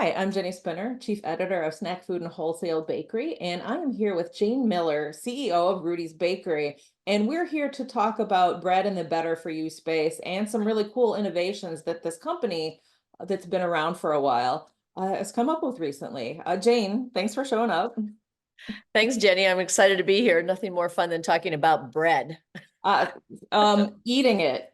Hi, I'm Jenny Spinner, Chief Editor of Snack Food and Wholesale Bakery, and I am here with Jane Miller, CEO of Rudi's Bakery. And we're here to talk about bread in the better for you space and some really cool innovations that this company that's been around for a while has come up with recently. Jane, thanks for showing up. Thanks, Jenny. I'm excited to be here. Nothing more fun than talking about bread. Uh, eating it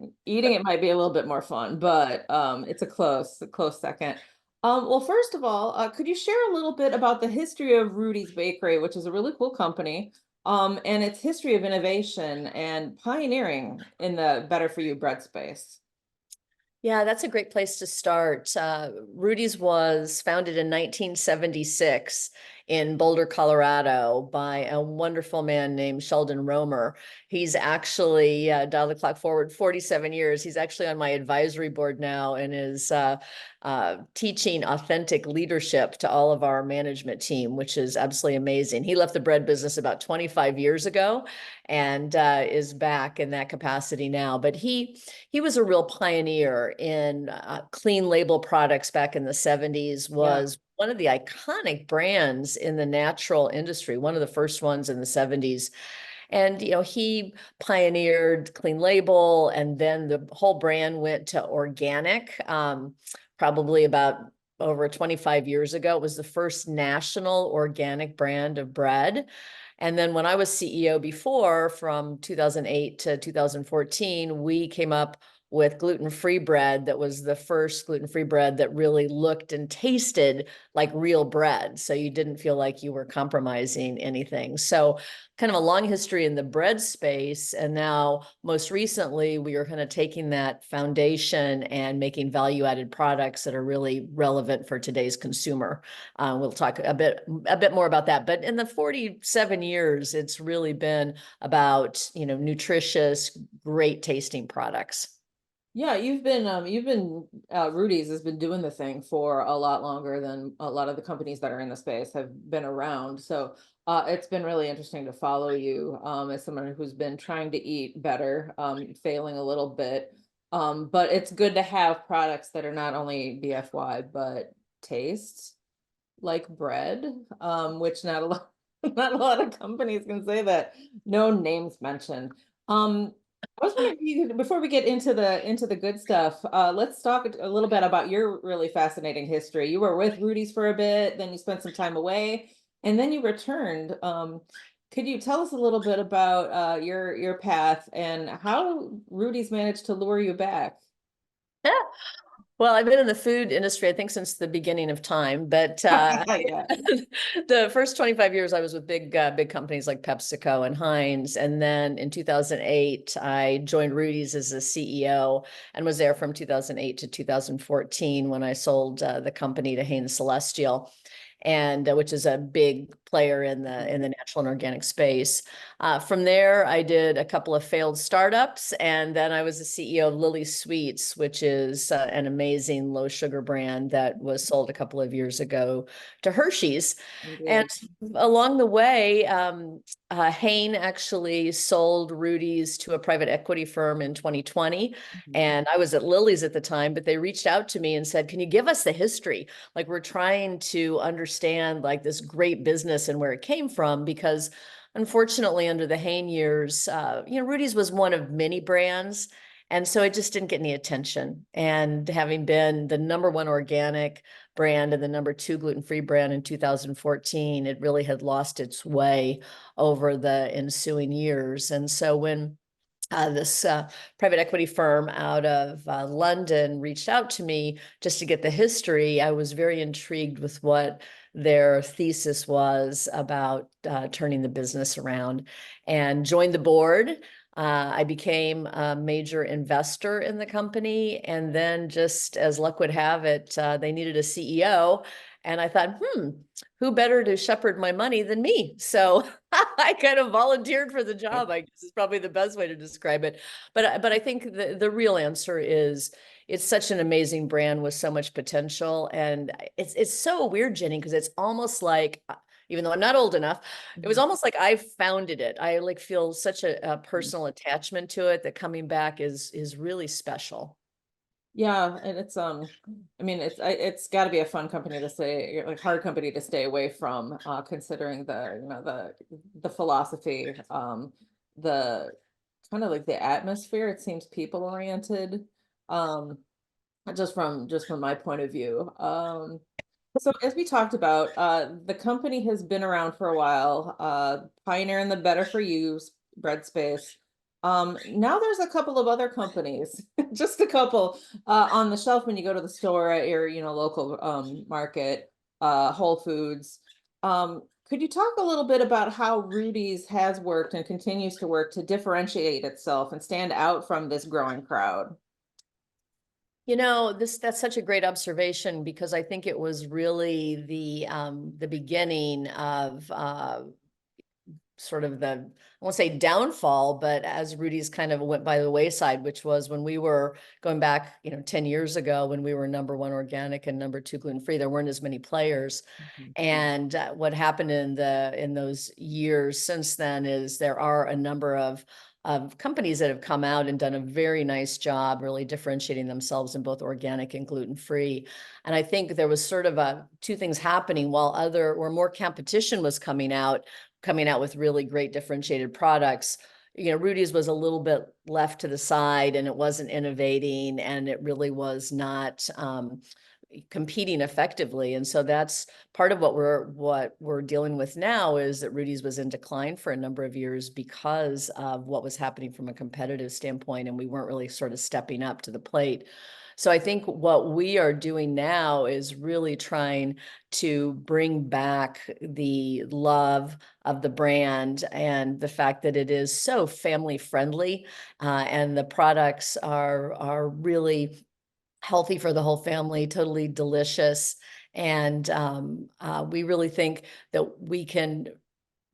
might be a little bit more fun, but it's a close second. Well, first of all, could you share a little bit about the history of Rudy's Bakery, which is a really cool company, and its history of innovation and pioneering in the better for you bread space? Yeah, that's a great place to start. Rudy's was founded in 1976 in Boulder, Colorado by a wonderful man named Sheldon Romer. He's actually, dial the clock forward 47 years. He's actually on my advisory board now and is teaching authentic leadership to all of our management team, which is absolutely amazing. He left the bread business about 25 years ago and is back in that capacity now. But he was a real pioneer in clean label products back in the 70s, Yeah. was one of the iconic brands in the natural industry, one of the first ones in the 70s. And, he pioneered clean label, and then the whole brand went to organic, probably about over 25 years ago. It was the first national organic brand of bread. And then when I was CEO before, from 2008 to 2014, we came up with gluten-free bread that was the first gluten-free bread that really looked and tasted like real bread. So you didn't feel like you were compromising anything. So kind of a long history in the bread space. And now most recently, we are kind of taking that foundation and making value-added products that are really relevant for today's consumer. We'll talk a bit more about that. But in the 47 years, it's really been about, nutritious, great tasting products. Yeah, Rudy's has been doing the thing for a lot longer than a lot of the companies that are in the space have been around. So it's been really interesting to follow you as someone who's been trying to eat better, failing a little bit. But it's good to have products that are not only BFY, but taste like bread, which not a lot, not a lot of companies can say that. No names mentioned. I was wondering if you before we get into the good stuff, let's talk a little bit about your really fascinating history. You were with Rudy's for a bit, then you spent some time away, and then you returned. Could you tell us a little bit about your path and how Rudy's managed to lure you back? Yeah. Well, I've been in the food industry, I think, since the beginning of time. But Yeah. the first 25 years, I was with big companies like PepsiCo and Heinz. And then in 2008, I joined Rudy's as a CEO and was there from 2008 to 2014 when I sold the company to Hain Celestial, and which is a big player in the natural and organic space. From there, I did a couple of failed startups, and then I was the CEO of Lily Sweets, which is an amazing low sugar brand that was sold a couple of years ago to Hershey's. And Indeed. along the way, Hain actually sold Rudy's to a private equity firm in 2020. Mhm. And I was at Lily's at the time, but they reached out to me and said, "Can you give us the history? Like, we're trying to understand like this great business and where it came from," because unfortunately, under the Hain years, Rudy's was one of many brands. And so it just didn't get any attention. And having been the number one organic brand and the number two gluten-free brand in 2014, it really had lost its way over the ensuing years. And so when this private equity firm out of London reached out to me just to get the history, I was very intrigued with what their thesis was about turning the business around, and joined the board. I became a major investor in the company. And then, just as luck would have it, they needed a CEO. And I thought, who better to shepherd my money than me? So I kind of volunteered for the job, I guess is probably the best way to describe it. But I think the real answer is it's such an amazing brand with so much potential. And it's so weird, Jenny, because it's almost like, even though I'm not old enough, it was Mhm. almost like I founded it. I like feel such a personal attachment to it that coming back is really special. Yeah, and it's I mean it's got to be a fun company to stay, like hard company to stay away from, considering the, the philosophy, the kind of like the atmosphere. It seems people oriented, um, just from my point of view. So as we talked about, the company has been around for a while, pioneer in the better for you bread space. Now there's a couple of other companies, just a couple, on the shelf when you go to the store at your, local market, Whole Foods. Could you talk a little bit about how Rudy's has worked and continues to work to differentiate itself and stand out from this growing crowd? That's such a great observation because I think it was really the beginning of sort of the, I won't say downfall, but as Rudy's kind of went by the wayside, which was when we were going back, 10 years ago when we were number one organic and number two gluten free, there weren't as many players. Mhm. And what happened in those years since then is there are a number of companies that have come out and done a very nice job really differentiating themselves in both organic and gluten free. And I think there was sort of two things happening while where more competition was coming out with really great differentiated products. Rudy's was a little bit left to the side and it wasn't innovating and it really was not competing effectively. And so that's part of what we're dealing with now is that Rudy's was in decline for a number of years because of what was happening from a competitive standpoint, and we weren't really sort of stepping up to the plate. So I think what we are doing now is really trying to bring back the love of the brand and the fact that it is so family friendly, and the products are really healthy for the whole family, totally delicious. And we really think that we can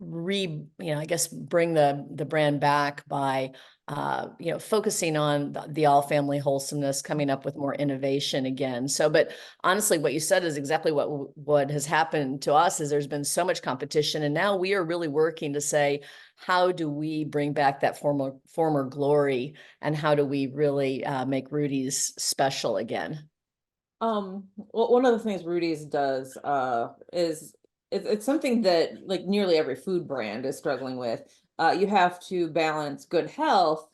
I guess bring the brand back by focusing on the all family wholesomeness, coming up with more innovation again. So, but honestly, what you said is exactly what has happened to us is there's been so much competition, and now we are really working to say, how do we bring back that former glory, and how do we really make Rudy's special again? Well, one of the things Rudy's does, is it's something that like nearly every food brand is struggling with. You have to balance good health,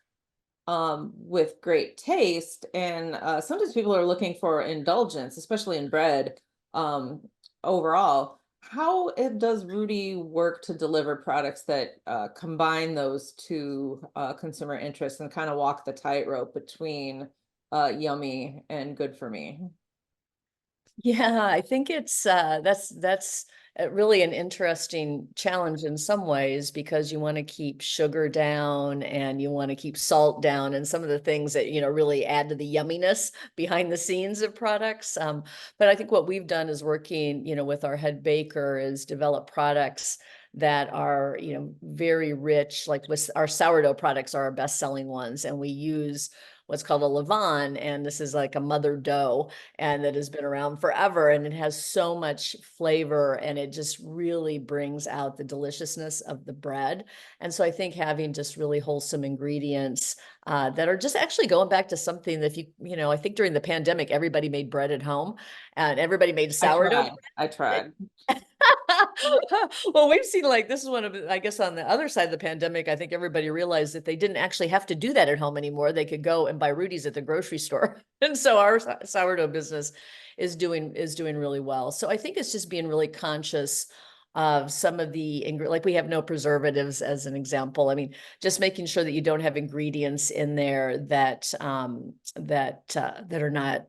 with great taste, and sometimes people are looking for indulgence, especially in bread. Um, Overall, how does Rudy work to deliver products that combine those two consumer interests and kind of walk the tightrope between yummy and good for me? Yeah, I think it's that's really an interesting challenge in some ways because you want to keep sugar down and you want to keep salt down and some of the things that really add to the yumminess behind the scenes of products. But I think what we've done is working, with our head baker is develop products that are, very rich. Like with our sourdough products are our best selling ones, and we use what's called a levain, and this is like a mother dough and that has been around forever, and it has so much flavor and it just really brings out the deliciousness of the bread. And so I think having just really wholesome ingredients that are just actually going back to something that, if I think during the pandemic everybody made bread at home and everybody made I sourdough tried. I bread. tried. Well, we've seen, like, this is one of I guess on the other side of the pandemic, I think everybody realized that they didn't actually have to do that at home anymore. They could go and buy Rudy's at the grocery store. And so our sourdough business is doing really well. So I think it's just being really conscious of some of like we have no preservatives as an example. I mean, just making sure that you don't have ingredients in there that are not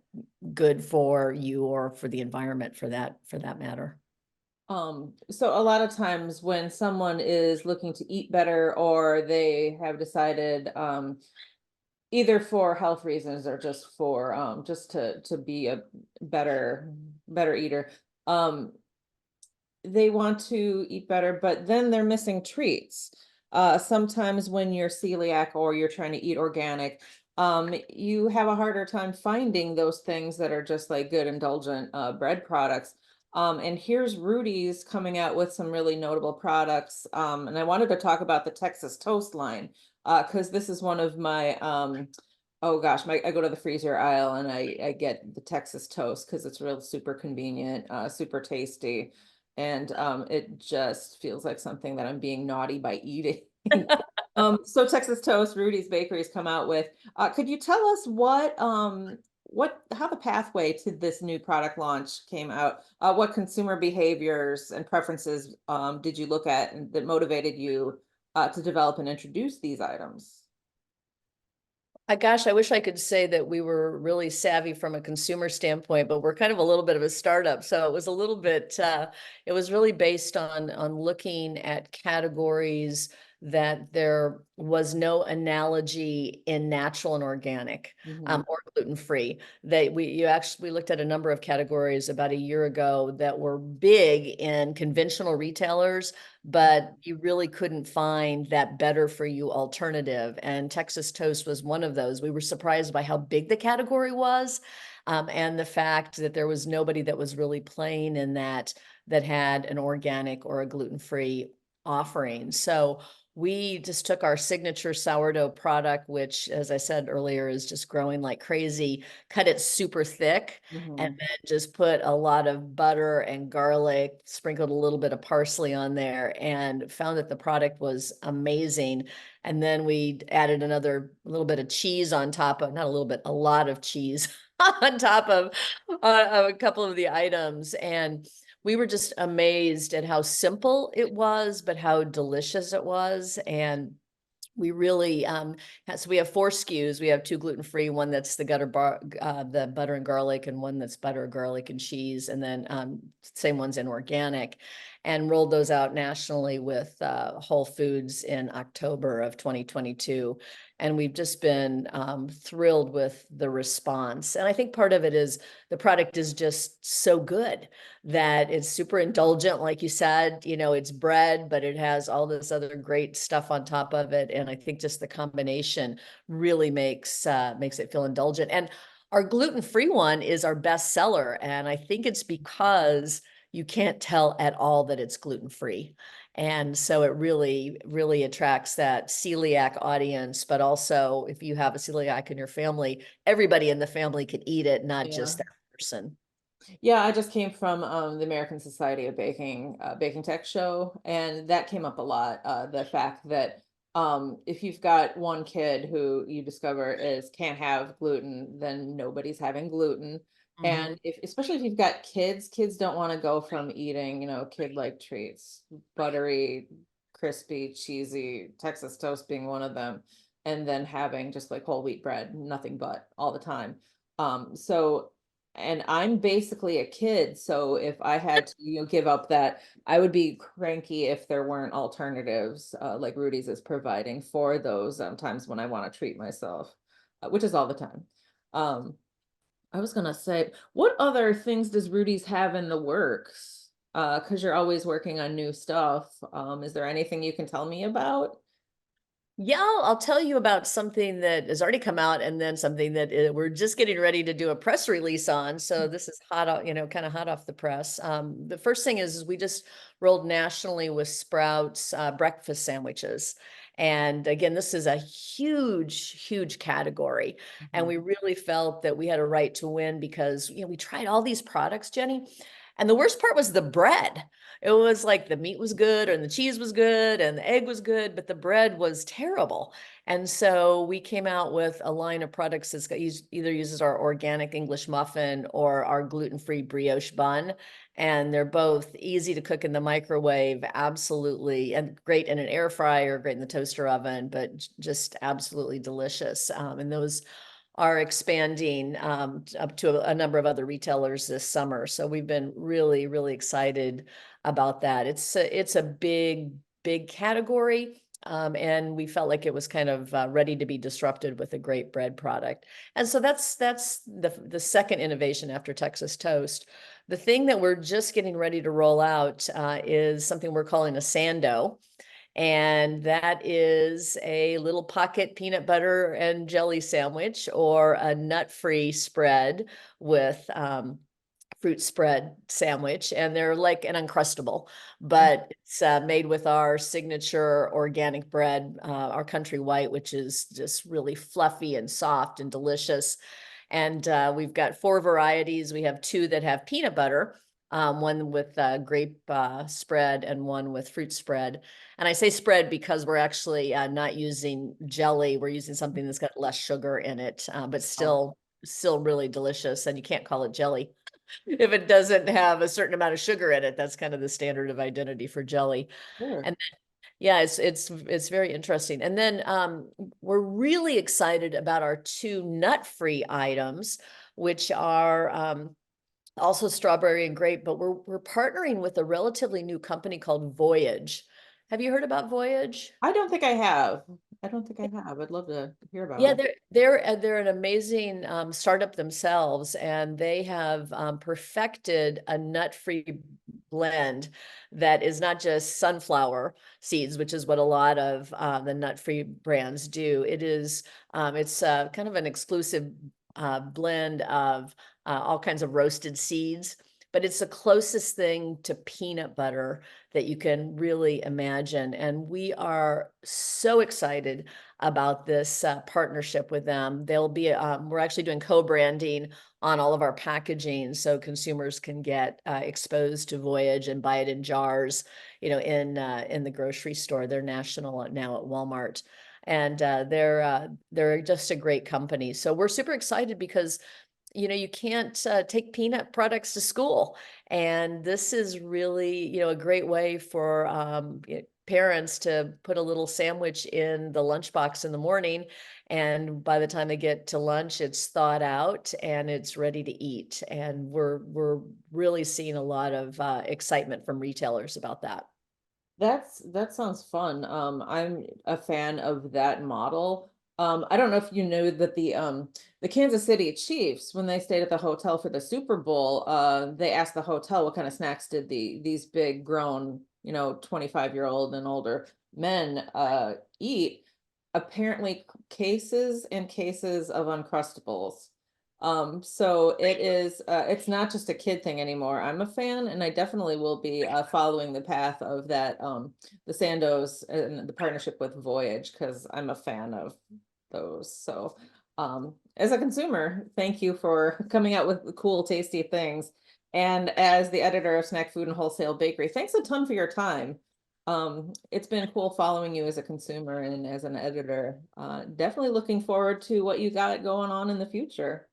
good for you or for the environment for that matter. So a lot of times when someone is looking to eat better or they have decided, either for health reasons or just for just to be a better eater, um, they want to eat better, but then they're missing treats. Sometimes when you're celiac or you're trying to eat organic, you have a harder time finding those things that are just like good indulgent bread products. And here's Rudy's coming out with some really notable products. And I wanted to talk about the Texas Toast line, because this is one of my Oh gosh, I go to the freezer aisle and I get the Texas toast because it's real super convenient, super tasty, and it just feels like something that I'm being naughty by eating. So Texas Toast, Rudy's Bakery's come out with. Could you tell us what how the pathway to this new product launch came out? What consumer behaviors and preferences did you look at and that motivated you to develop and introduce these items? Gosh, I wish I could say that we were really savvy from a consumer standpoint, but we're kind of a little bit of a startup. So it was a little bit, it was really based on looking at categories that there was no analogy in natural and organic, Hmm. or gluten-free. We looked at a number of categories about a year ago that were big in conventional retailers, but you really couldn't find that better for you alternative. And Texas Toast was one of those. We were surprised by how big the category was, and the fact that there was nobody that was really playing in that had an organic or a gluten-free offering. So we just took our signature sourdough product, which, as I said earlier, is just growing like crazy, cut it super thick, and Hmm. then just put a lot of butter and garlic, sprinkled a little bit of parsley on there, and found that the product was amazing. And then we added another little bit of cheese on top of, not a little bit, a lot of cheese on top of a couple of the items. And we were just amazed at how simple it was, but how delicious it was. And we really so we have 4 SKUs. We have 2 gluten-free, one that's the butter and garlic, and one that's butter, garlic, and cheese, and then same ones in organic, and rolled those out nationally with Whole Foods in October of 2022. And we've just been thrilled with the response. And I think part of it is the product is just so good that it's super indulgent. Like you said, it's bread, but it has all this other great stuff on top of it. And I think just the combination really makes it feel indulgent. And our gluten-free one is our best seller. And I think it's because you can't tell at all that it's gluten-free. And so it really, really attracts that celiac audience. But also, if you have a celiac in your family, everybody in the family could eat it, not Yeah. just that person. Yeah, I just came from the American Society of Baking baking tech show, and that came up a lot. The fact that if you've got one kid who you discover is can't have gluten, then nobody's having gluten. Mhm. And if especially if you've got kids, kids don't want to go from eating, kid like treats, buttery, crispy, cheesy, Texas toast being one of them, and then having just like whole wheat bread, nothing but all the time. So and I'm basically a kid, so if I had to, give up that, I would be cranky if there weren't alternatives, like Rudy's is providing for those times when I want to treat myself, which is all the time. Um, I was gonna say, what other things does Rudy's have in the works? Because you're always working on new stuff. Is there anything you can tell me about? Yeah, I'll tell you about something that has already come out, and then something that we're just getting ready to do a press release on. So this is kind of hot off the press. The first thing is we just rolled nationally with Sprouts breakfast sandwiches. And again, this is a huge, huge category. And Mhm. we really felt that we had a right to win because, we tried all these products, Jenny. And the worst part was the bread. It was like the meat was good and the cheese was good and the egg was good, but the bread was terrible. And so we came out with a line of products that either uses our organic English muffin or our gluten-free brioche bun. And they're both easy to cook in the microwave, absolutely, and great in an air fryer, great in the toaster oven, but just absolutely delicious. And those are expanding up to a number of other retailers this summer. So we've been really, really excited about that. It's a big, big category. And we felt like it was kind of ready to be disrupted with a great bread product. And so that's the second innovation after Texas Toast. The thing that we're just getting ready to roll out is something we're calling a sando. And that is a little pocket peanut butter and jelly sandwich or a nut-free spread with fruit spread sandwich, and they're like an Uncrustable, but it's made with our signature organic bread, our country white, which is just really fluffy and soft and delicious. And we've got 4 varieties. We have 2 that have peanut butter, one with grape spread and one with fruit spread. And I say spread because we're actually not using jelly. We're using something that's got less sugar in it, but Oh, still really delicious. And you can't call it jelly if it doesn't have a certain amount of sugar in it. That's kind of the standard of identity for jelly. sure. And yeah, it's very interesting. And then we're really excited about our 2 nut-free items, which are also strawberry and grape, but we're partnering with a relatively new company called Voyage. Have you heard about Voyage? I don't think I have. I don't think I have. I'd love to hear about Yeah, them. they're an amazing startup themselves, and they have perfected a nut-free blend that is not just sunflower seeds, which is what a lot of the nut-free brands do. It's kind of an exclusive blend of all kinds of roasted seeds, but it's the closest thing to peanut butter that you can really imagine. And we are so excited about this partnership with them. We're actually doing co-branding on all of our packaging so consumers can get exposed to Voyage and buy it in jars, in the grocery store. They're national now at Walmart. And they're just a great company. So we're super excited because you can't take peanut products to school. And this is really, a great way for parents to put a little sandwich in the lunchbox in the morning. And by the time they get to lunch, it's thawed out and it's ready to eat. And we're really seeing a lot of excitement from retailers about that. That sounds fun. I'm a fan of that model. I don't know if you know that the Kansas City Chiefs, when they stayed at the hotel for the Super Bowl, they asked the hotel what kind of snacks did these big grown, 25-year-old and older men eat. Apparently cases and cases of Uncrustables. So it's not just a kid thing anymore. I'm a fan, and I definitely will be following the path of that, the Sandos and the partnership with Voyage, because I'm a fan of those. So as a consumer, thank you for coming out with cool, tasty things. And as the editor of Snack Food and Wholesale Bakery, thanks a ton for your time. It's been cool following you as a consumer and as an editor. Definitely looking forward to what you got going on in the future.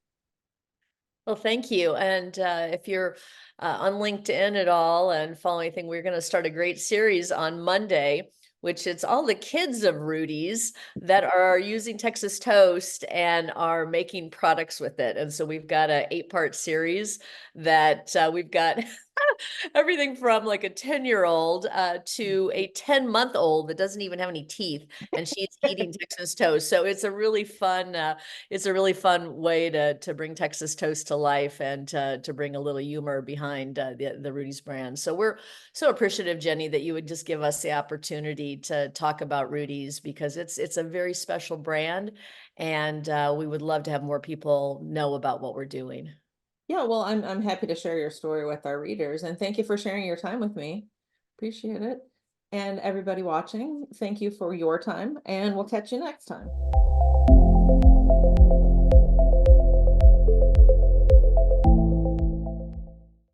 Well, thank you. And if you're on LinkedIn at all and follow anything, we're going to start a great series on Monday, which it's all the kids of Rudy's that are using Texas Toast and are making products with it. And so we've got a 8-part series that we've got everything from like a 10-year-old to a 10-month-old that doesn't even have any teeth, and she's eating Texas Toast. So it's a really fun way to bring Texas Toast to life and to bring a little humor behind the Rudy's brand. So we're so appreciative, Jenny, that you would just give us the opportunity to talk about Rudy's, because it's a very special brand, and we would love to have more people know about what we're doing. Yeah, well, I'm happy to share your story with our readers, and thank you for sharing your time with me. Appreciate it. And everybody watching, thank you for your time, and we'll catch you next time.